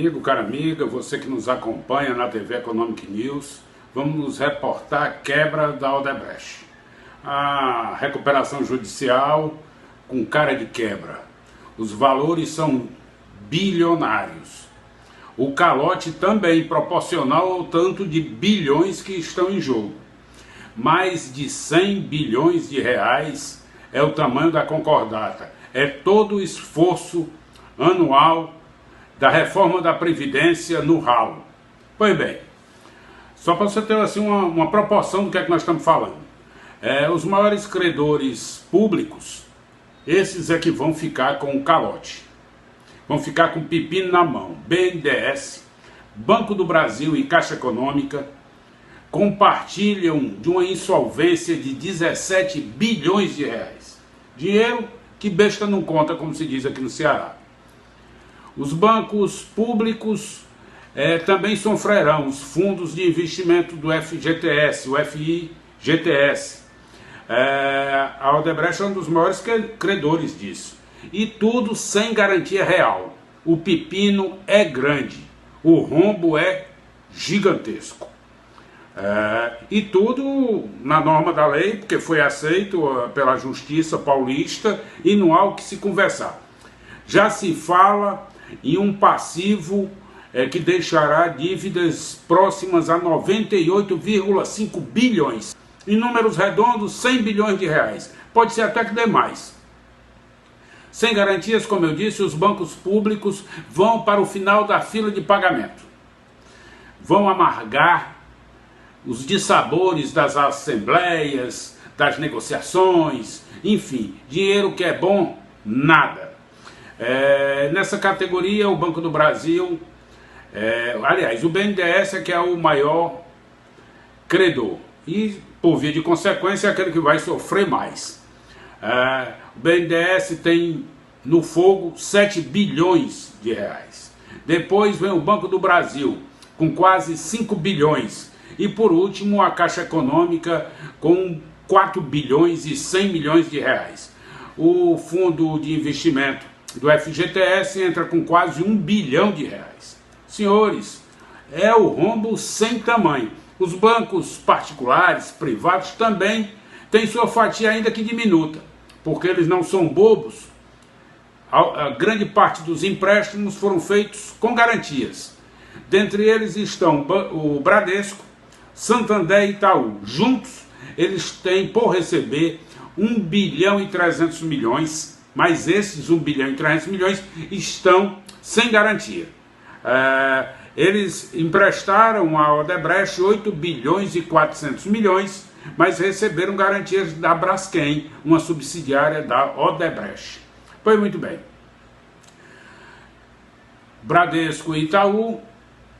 amigo, cara amiga, você que nos acompanha na TV Economic News, vamos nos reportar a quebra da Odebrecht. A recuperação judicial com cara de quebra. Os valores são bilionários. O calote também proporcional ao tanto de bilhões que estão em jogo. Mais de 100 bilhões de reais é o tamanho da concordata. É todo o esforço anual da reforma da Previdência no ralo. Pois bem, só para você ter assim, uma proporção do que é que nós estamos falando. Os maiores credores públicos, esses é que vão ficar com o calote. Vão ficar com o pepino na mão. BNDES, Banco do Brasil e Caixa Econômica compartilham de uma insolvência de 17 bilhões de reais. Dinheiro que besta não conta, como se diz aqui no Ceará. Os bancos públicos também sofrerão os fundos de investimento do FGTS, o FIGTS. A Odebrecht é um dos maiores credores disso. E tudo sem garantia real. O pepino é grande, o rombo é gigantesco. E tudo na norma da lei, porque foi aceito pela Justiça Paulista e não há o que se conversar. Já se fala em um passivo que deixará dívidas próximas a 98,5 bilhões. Em números redondos, 100 bilhões de reais. Pode ser até que dê mais. Sem garantias, como eu disse, os bancos públicos vão para o final da fila de pagamento. Vão amargar os dissabores das assembleias, das negociações, enfim, dinheiro que é bom, nada. Nessa categoria, o Banco do Brasil, aliás, o BNDES é que é o maior credor e, por via de consequência, é aquele que vai sofrer mais. O BNDES tem no fogo 7 bilhões de reais. Depois vem o Banco do Brasil, com quase 5 bilhões. E por último, a Caixa Econômica, com 4 bilhões e 100 milhões de reais. O fundo de investimento do FGTS entra com quase 1 bilhão de reais. Senhores, é o rombo sem tamanho. Os bancos particulares, privados, também têm sua fatia ainda que diminuta, porque eles não são bobos. A grande parte dos empréstimos foram feitos com garantias. Dentre eles estão o Bradesco, Santander e Itaú. Juntos, eles têm por receber 1 bilhão e 300 milhões, mas esses 1 bilhão e 300 milhões estão sem garantia. Eles emprestaram à Odebrecht 8 bilhões e 400 milhões, mas receberam garantias da Braskem, uma subsidiária da Odebrecht. Pois muito bem. Bradesco e Itaú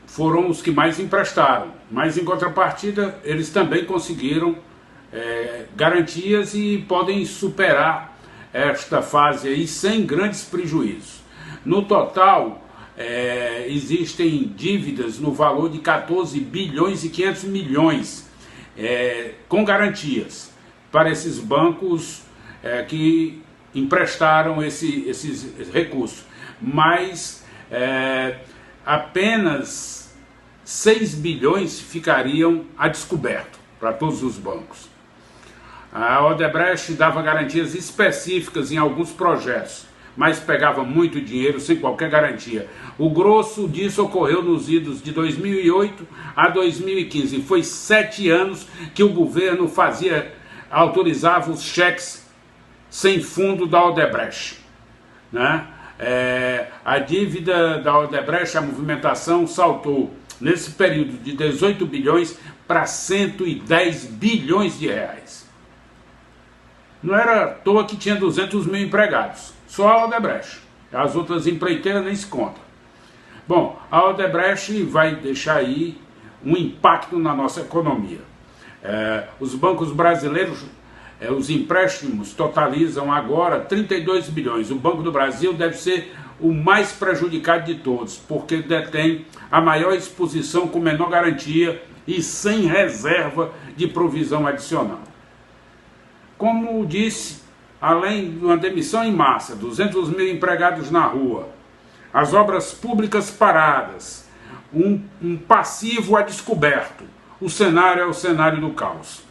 foram os que mais emprestaram, mas em contrapartida eles também conseguiram garantias e podem superar esta fase aí sem grandes prejuízos. No total, existem dívidas no valor de 14 bilhões e 500 milhões com garantias para esses bancos que emprestaram esses recursos, mas apenas 6 bilhões ficariam a descoberto para todos os bancos. A Odebrecht dava garantias específicas em alguns projetos, mas pegava muito dinheiro sem qualquer garantia. O grosso disso ocorreu nos idos de 2008 a 2015. Foi 7 anos que o governo autorizava os cheques sem fundo da Odebrecht, né? A dívida da Odebrecht, a movimentação saltou nesse período de 18 bilhões para 110 bilhões de reais. Não era à toa que tinha 200 mil empregados, só a Odebrecht. As outras empreiteiras nem se contam. Bom, a Odebrecht vai deixar aí um impacto na nossa economia. Os bancos brasileiros, os empréstimos totalizam agora 32 bilhões. O Banco do Brasil deve ser o mais prejudicado de todos, porque detém a maior exposição com menor garantia e sem reserva de provisão adicional. Como disse, além de uma demissão em massa, 200 mil empregados na rua, as obras públicas paradas, um passivo a descoberto. O cenário é o cenário do caos.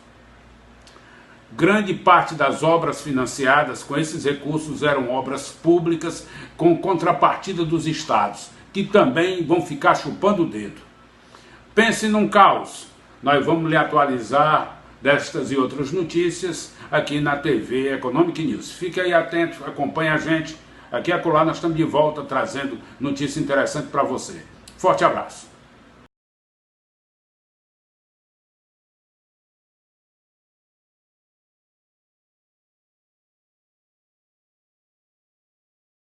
Grande parte das obras financiadas com esses recursos eram obras públicas com contrapartida dos estados, que também vão ficar chupando o dedo. Pense num caos. Nós vamos lhe atualizar destas e outras notícias aqui na TV Economic News. Fique aí atento, acompanhe a gente. Aqui e acolá nós estamos de volta trazendo notícia interessante para você. Forte abraço.